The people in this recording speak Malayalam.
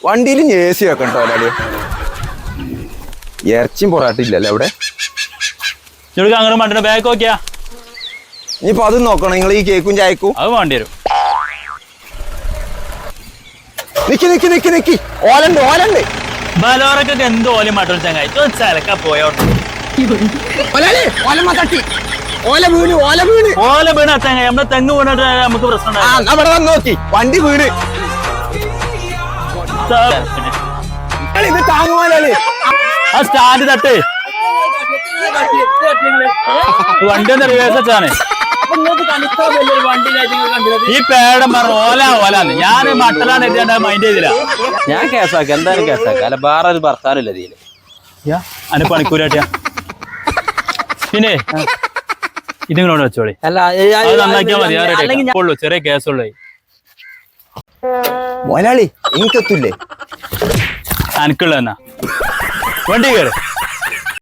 വണ്ടിയിൽ AC വെക്കണ്ടോ അല്ലേ? ഇറച്ചിയും പൊറാട്ടില്ലല്ലോ അവിടെ. അങ്ങനെ മട്ടന്റെ ബാഗ് നോക്കിയാ ഇനിയിപ്പോ അത് നോക്കണം. നിങ്ങൾ ഈ കേക്കും ചായക്കും അത് വേണ്ടി വരും. നിക്കി ഓലുണ്ട്. ബലോറക്കൊക്കെ എന്ത് ഓല മട്ടൻ ചങ്ങായി ചലക്ക പോയോട്ടെ. ഓല വീണ ചങ്ങായി നമ്മളെ തെങ്ങ് വീണിട്ട് നമുക്ക് പ്രശ്നം അവിടെ വന്ന് നോക്കി വണ്ടി വീണ്. ഇത് താങ്ങുമല്ലേ ആ സ്റ്റാൻഡ് തട്ട് വണ്ടി ഒന്ന് റിവേഴ്സ് വെച്ചാണ്. ഈ പേടം പറഞ്ഞു ഓലാന്ന് ഞാൻ മട്ടലാണ് എഴുതിയാണ്ട് മൈൻഡ് ചെയ്തില്ല. ഞാൻ കേസാക്കി എന്തായാലും കേസാക്കി. അല്ല വേറെ ഒരു ഭർത്താവില്ല ഇതില് അതിന് പണിക്കൂരാട്ടിയ. പിന്നെ ഇതിങ്ങളോട് വെച്ചോളി. അല്ല നന്നാക്കിയാൽ മതി. ഉള്ളൂ ചെറിയ കേസുള്ളൂ. മോലാളി എനിക്കെത്തൂല്ലേ? അനക്കുള്ള എന്നാ വണ്ടി കയറി